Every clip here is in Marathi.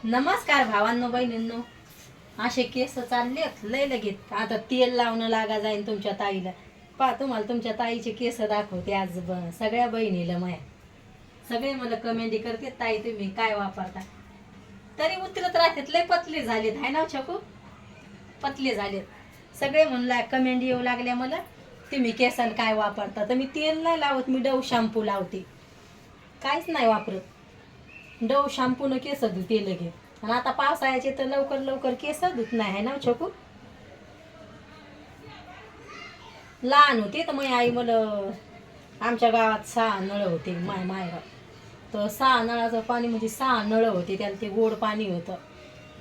नमस्कार भावांनो बहिणींनो. असे केस चाललेत लय लगेच. आता तेल लावणं लागा जाईन तुमच्या ताईला. तुम्हाला तुमच्या ताईचे केस दाखवते आज. सगळ्या बहिणीला माया सगळे मला कमेंट करते, ताई तुम्ही काय वापरता. तरी उतरत राहतात. लय पतले झालेत हाय ना छकू, पतले झालेत सगळे. म्हणला कमेंट येऊ लागल्या मला, तुम्ही केसाला काय वापरता. तर मी तेल नाही लावत, मी डव शॅम्पू लावते. काहीच नाही वापरत. डव शॅम्पूनं केस धुते लगे. आणि आता पावसाळ्याचे तर लवकर लवकर केस धुत नाही आहे ना छोकू. लहान होते तर मग आई मला, आमच्या गावात 6 नळ होते मायरा. तर 6 नळाचं पाणी म्हणजे 6 नळ होते, त्याला ते गोड पाणी होतं.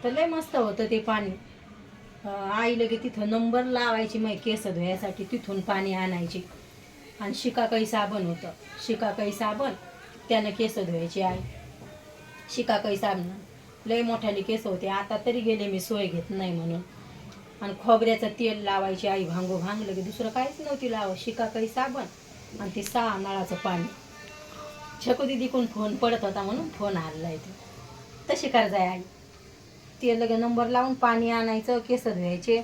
तर लय मस्त होतं ते पाणी. आई लगे तिथं नंबर लावायची मग केस धुयासाठी, तिथून पाणी आणायची. आणि शिकाकाई साबण होतं, शिकाकाई साबण त्यानं केस धुवायची आई. शिकाकाई साबण लय मोठ्याने केस होते. आता तरी गेले मी सोय घेत नाही म्हणून. आणि खोबऱ्याचं तेल लावायची आई भांगो भांगलं की, दुसरं काहीच नव्हती लावत. शिकाकाई साबण आणि ते 6 नळाचं पाणी. छकू दिदी कोण फोन पडत होता म्हणून फोन आला इथे. तशी कर जाय आई. ते लगे नंबर लावून पाणी आणायचं, केस धुवायचे.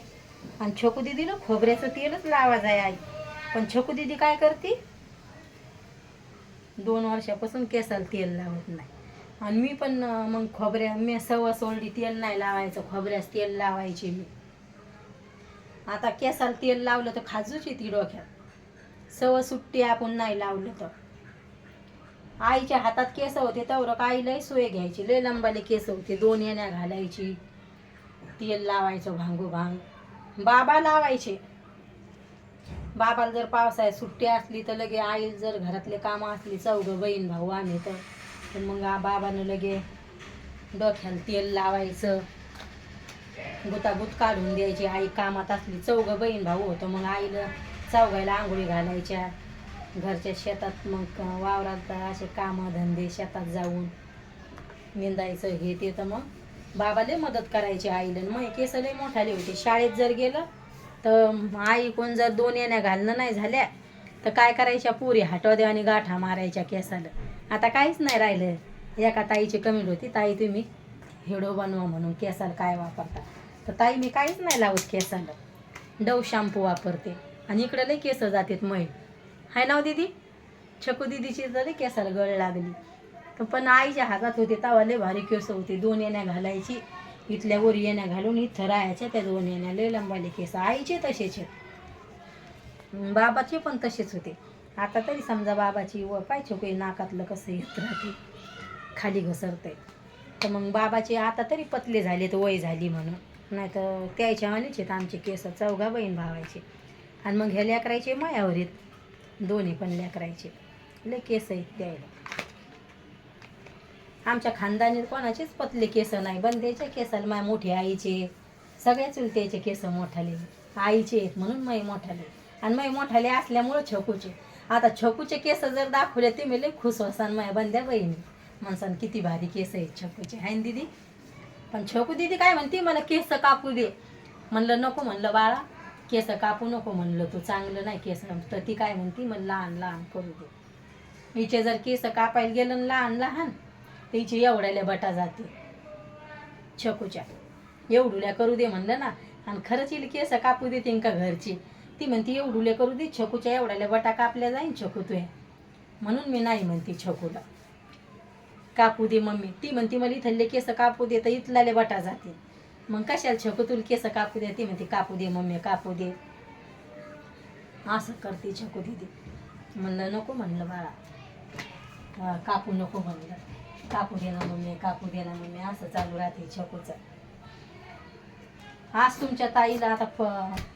आणि छकू दिदीला खोबऱ्याचं तेलच लावा जाय आई. पण छकू दिदी काय करते, 2 वर्षापासून केसाला तेल लावत नाही. आणि मी पण मग मी सवय सोडली, तेल नाही लावायचं, खोबऱ्यास तेल लावायचे मी. आता केसाला तेल लावलं तर खाजूच येते डोक्यात. सवय सुट्टी आपण नाही लावलं तर. आईच्या हातात केस होते तेवढं आई लय सोय घ्यायची. लय लंबाले केस होते, 2 येण्या घालायची, तेल लावायचं भांगू भांग. बाबा लावायचे. बाबाला जर पावसाळ्यात सुट्टी असली तर लगे, आई जर घरातले कामं असली, 4 बहीण भाऊ आम्ही तर मग बाबानं लगे डोक्याला तेल लावायचं, गुतागुत काढून द्यायची. आई कामात असली, 4 बहीण भाऊ होतं, मग आईला 4घायला आंघोळी घालायच्या. घरच्या शेतात मग वावरात असे कामं धंदे, शेतात जाऊन निंदायचं हे ते. तर मग बाबाला मदत करायची आईला. मग केस लय मोठाले होते. शाळेत जर गेलं तर आई कोण जर 2 येण्या घालणं नाही झाल्या तर काय करायच्या, पुरी हटवद्या आणि गाठा मारायच्या केसाला. आता काहीच नाही राहिलं. एका ताईची कमेंट होती, ताई तुम्ही व्हिडिओ बनवा म्हणून, केसाला काय वापरता. तर ताई मी काहीच नाही लावत केसाला, डव शॅम्पू वापरते. आणि इकडं लय केस जातात मय हाय ना दीदी. छकू दीदीची जरी केसाला गळ लागली तर पण आईच्या हातात होते तेव्हा लय भारी केस होते. 2 येण्या घालायची, इथल्या वर येण्या घालून इथं राहायच्या त्या 2 येण्या. लय लंबाले केस आईचे तसेच आहेत, बाबाचे पण तसेच होते. आता तरी समजा बाबाची व पाय छकू नाकातलं कसं येत राहते, खाली घसरतंय. तर मग बाबाचे आता तरी पतले झाले तर वय झाली म्हणून. नाही तर त्याच्या वाणीच आहेत आमचे केस, 4 बहीण भावायचे. आणि मग ह्या लेकरायचे मायावर आहेत, दोन्ही पण लेकरायचे. लय केस आहेत द्यायला. आमच्या खानदानीत कोणाचेच पतले केस नाही. बंद्याच्या केसाला माय मोठे आईचे, सगळ्या चुलत्याचे केस मोठाले आईचे आहेत म्हणून मै मोठाले. आणि मै मोठाले असल्यामुळं छकूचे. आता छकूचे केस जर दाखवले ते मी लय खुश होसान. माया बंद्या बहिणी म्हणसान किती भारी केस आहेत छकूचे, हाय ना दीदी. पण छकू दीदी काय म्हणते, मला केस कापू दे. म्हणलं नको, म्हणलं बाळा केस कापू नको, म्हणलं तू चांगलं नाही केस. तर ती काय म्हणती, मला लहान लहान करू दे. हिचे जर केस कापायला गेलं लहान लहान, तिची एवढ्याला बटा जाते छकूच्या. एवढुल्या करू दे म्हणलं ना. आणि खरंच हिला केस कापू देते का घरची. ती म्हणते एवढुल्या करू दे, छकूच्या एवढ्याला बटा कापल्या जाईन छकू तुया. म्हणून मी नाही म्हणते छकूला कापू दे मम्मी. ती म्हणते मला इथले केस कापू दे तर इथलाले बटा जाते. मग कशाला छकू तुला केस कापू दे. ती म्हणते कापू दे मम्मी कापू दे, असं करते छकू दिदी. म्हणलं नको, म्हणलं बाळा कापू नको, म्हणलं कापू दे ना मम्मी, कापू दे ना मम्मी, असं चालू राहते छकूचं. आज तुमच्या ताईला आता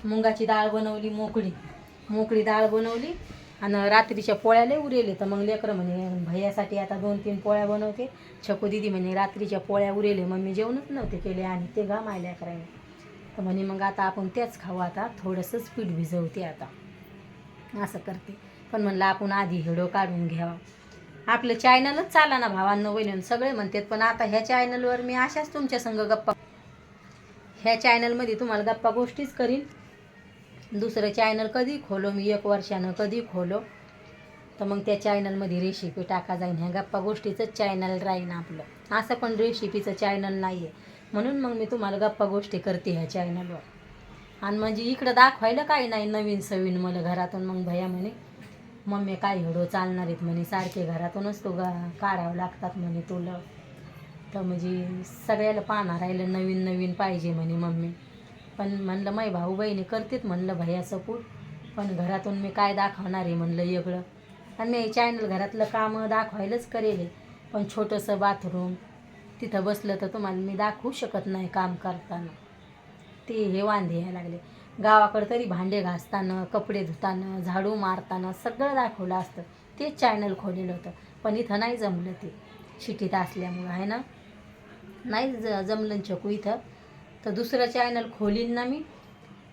मुंगाची डाळ बनवली, मोकळी डाळ बनवली. आणि रात्रीच्या पोळ्या लय उरेले. तर मग लेकरं म्हणे भैयासाठी आता 2-3 पोळ्या बनवते. छकू दिदी म्हणे रात्रीच्या पोळ्या उरेले, मम्मी जेवणच नव्हते केले आणि ते गा माय लेकराने. तर म्हणे मग आता आपण तेच खाऊ. आता थोडंसंच पीठ भिजवते आता, असं करते. पण म्हणलं आपण आधी व्हिडिओ काढून घ्यावा. आपलं चॅनलच चाला ना भावांनो बहिणींनो, सगळे म्हणतात. पण आता ह्या चॅनलवर मी अशाच तुमच्या संग गप्पा, ह्या चॅनलमध्ये तुम्हाला गप्पा गोष्टीच करीन. दुसरं चॅनल कधी खोलो मी, 1 वर्षानं कधी खोलो. तर मग त्या चॅनलमध्ये रेसिपी टाका जाईन. ह्या गप्पा गोष्टीचंच चॅनल राहीन आपलं. असं पण रेसिपीचं चॅनल नाही आहे, म्हणून मग मी तुम्हाला गप्पा गोष्टी करते ह्या चॅनलवर. आणि म्हणजे इकडं दाखवायला काही नाही नवीन सवीन मला घरातून. मग भैया म्हणे मम्मी काय व्हिडिओ चालणार आहेत म्हणे, सारखे घरातूनच तो काढावं लागतात म्हणे तुला. तर म्हणजे सगळ्याला पाहणार राहिलं नवीन नवीन पाहिजे म्हणे मम्मी. पण म्हणलं माई भाऊ बहिणी करतात म्हणलं भैया सपोर्ट, पण घरातून मी काय दाखवणार आहे म्हणलं वेगळं. आणि मी चॅनल घरातलं कामं दाखवायलाच करेल आहे, पण छोटंसं बाथरूम तिथं बसलं तर तुम्हाला मी दाखवू शकत नाही काम करताना. ते हे वांदे यायला लागले. गावाकडं तरी भांडे घासताना, कपडे धुताना, झाडू मारताना सगळं दाखवलं असतं. तेच चॅनल खोलेलं होतं, पण इथं नाही जमलं ते शिटीत असल्यामुळं आहे ना. नाही जमलं चकू इथं. तर दुसरं चॅनल खोलीन ना मी,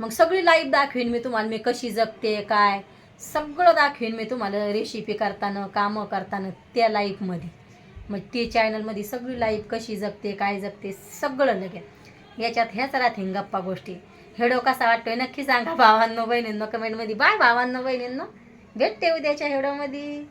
मग सगळी लाईव्ह दाखवीन मी तुम्हाला. मी कशी जगते काय सगळं दाखवीन मी तुम्हाला, रेसिपी करताना कामं करताना त्या लाईफमध्ये. मग ते चॅनलमध्ये सगळी लाईफ कशी जगते काय जगते सगळं लगेच याच्यात. ह्याच राहतील गप्पा गोष्टी. व्हिडिओ कसा वाटतोय नक्की सांगा भावांनो बहिणींनो कमेंटमध्ये. बाय भावांनो बहिणींनो, भेटते उद्याच्या व्हिडिओमध्ये.